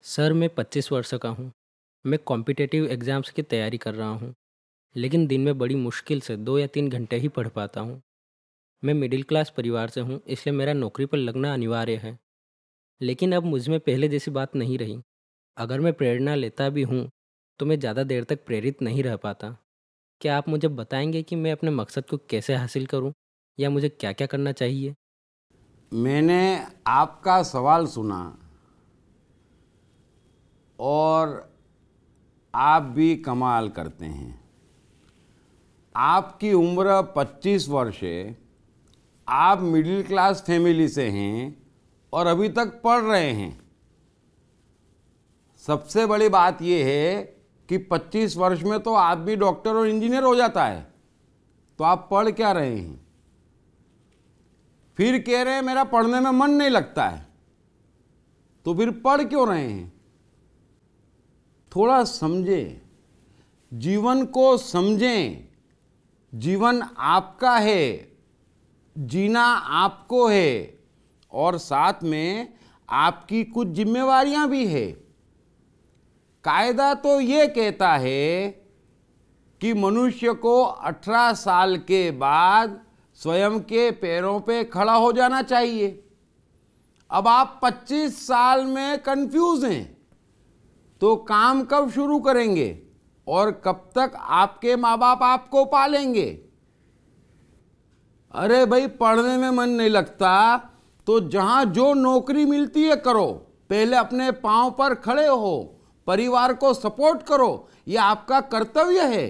Sir, मैं 25 वर्ष का हूँ। मैं कॉम्पिटिटिव एग्ज़ाम्स की तैयारी कर रहा हूँ, लेकिन दिन में बड़ी मुश्किल से 2 या 3 घंटे ही पढ़ पाता हूँ। मैं मिडिल क्लास परिवार से हूँ, इसलिए मेरा नौकरी पर लगना अनिवार्य है। लेकिन अब मुझ में पहले जैसी बात नहीं रही। अगर मैं प्रेरणा लेता भी हूँ, तो मैं ज़्यादा देर तक प्रेरित नहीं रह पाता। क्या आप मुझे बताएँगे कि मैं अपने मकसद को कैसे हासिल करूँ या मुझे क्या-क्या करना चाहिए? मैंने आपका सवाल सुना और आप भी कमाल करते हैं। आपकी उम्र 25 वर्ष है, आप मिडिल क्लास फैमिली से हैं और अभी तक पढ़ रहे हैं। सबसे बड़ी बात यह है कि 25 वर्ष में तो आदमी डॉक्टर और इंजीनियर हो जाता है, तो आप पढ़ क्या रहे हैं? फिर कह रहे हैं मेरा पढ़ने में मन नहीं लगता है, तो फिर पढ़ क्यों रहे हैं? थोड़ा समझें, जीवन को समझें। जीवन आपका है, जीना आपको है और साथ में आपकी कुछ जिम्मेवारियां भी है। कायदा तो ये कहता है कि मनुष्य को 18 साल के बाद स्वयं के पैरों पे खड़ा हो जाना चाहिए। अब आप 25 साल में कंफ्यूज हैं, तो काम कब शुरू करेंगे और कब तक आपके माँ बाप आपको पालेंगे? अरे भाई, पढ़ने में मन नहीं लगता तो जहां जो नौकरी मिलती है करो, पहले अपने पांव पर खड़े हो, परिवार को सपोर्ट करो, यह आपका कर्तव्य है।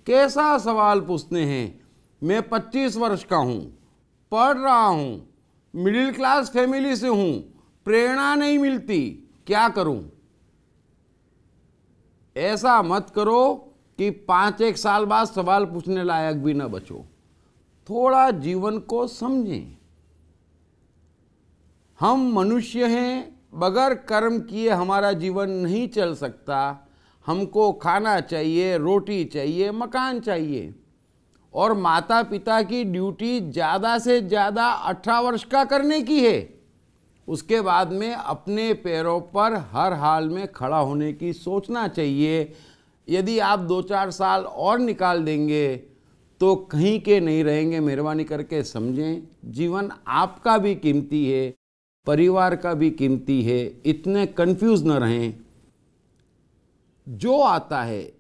कैसा सवाल पूछते हैं? मैं 25 वर्ष का हूं, पढ़ रहा हूं, मिडिल क्लास फैमिली से हूं, प्रेरणा नहीं मिलती, क्या करूं? ऐसा मत करो कि 5-1 साल बाद सवाल पूछने लायक भी ना बचो। थोड़ा जीवन को समझें। हम मनुष्य हैं, बगैर कर्म किए हमारा जीवन नहीं चल सकता। हमको खाना चाहिए, रोटी चाहिए, मकान चाहिए और माता पिता की ड्यूटी ज़्यादा से ज़्यादा 18 वर्ष का करने की है। उसके बाद में अपने पैरों पर हर हाल में खड़ा होने की सोचना चाहिए। यदि आप 2-4 साल और निकाल देंगे तो कहीं के नहीं रहेंगे। मेहरबानी करके समझें, जीवन आपका भी कीमती है, परिवार का भी कीमती है। इतने कंफ्यूज न रहें। जो आता है,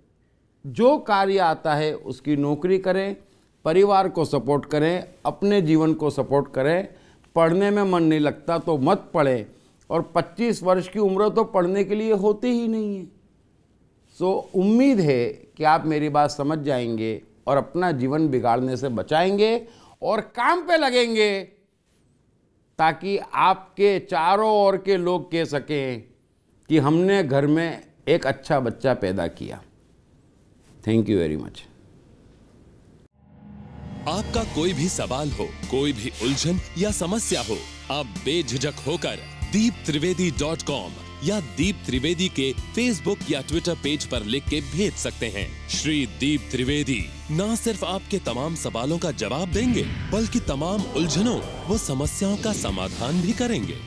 जो कार्य आता है उसकी नौकरी करें, परिवार को सपोर्ट करें, अपने जीवन को सपोर्ट करें। पढ़ने में मन नहीं लगता तो मत पढ़ें, और 25 वर्ष की उम्र तो पढ़ने के लिए होती ही नहीं है। सो उम्मीद है कि आप मेरी बात समझ जाएंगे और अपना जीवन बिगाड़ने से बचाएंगे और काम पे लगेंगे, ताकि आपके चारों ओर के लोग कह सकें कि हमने घर में एक अच्छा बच्चा पैदा किया। Thank you very much. आपका कोई भी सवाल हो, कोई भी उलझन या समस्या हो, आप बेझिझक होकर deeptrivedi.com या दीप त्रिवेदी के फेसबुक या ट्विटर पेज पर लिख के भेज सकते हैं। श्री दीप त्रिवेदी न सिर्फ आपके तमाम सवालों का जवाब देंगे, बल्कि तमाम उलझनों व समस्याओं का समाधान भी करेंगे।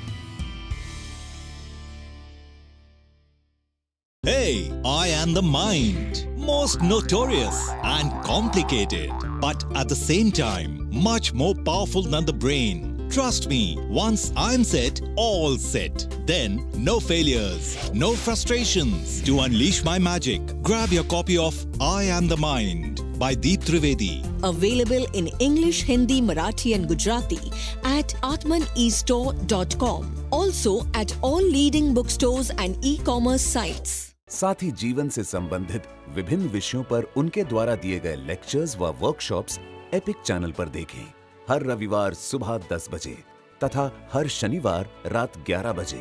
Hey, I am the mind. Most notorious and complicated, but at the same time, much more powerful than the brain. Trust me, once I'm set, all set. Then, no failures, no frustrations. To unleash my magic, grab your copy of I Am the Mind by Deep Trivedi. Available in English, Hindi, Marathi and Gujarati at atmaneastore.com. Also at all leading bookstores and e-commerce sites. साथ ही जीवन से संबंधित विभिन्न विषयों पर उनके द्वारा दिए गए लेक्चर्स व वर्कशॉप्स एपिक चैनल पर देखें। हर रविवार सुबह 10 बजे तथा हर शनिवार रात 11 बजे।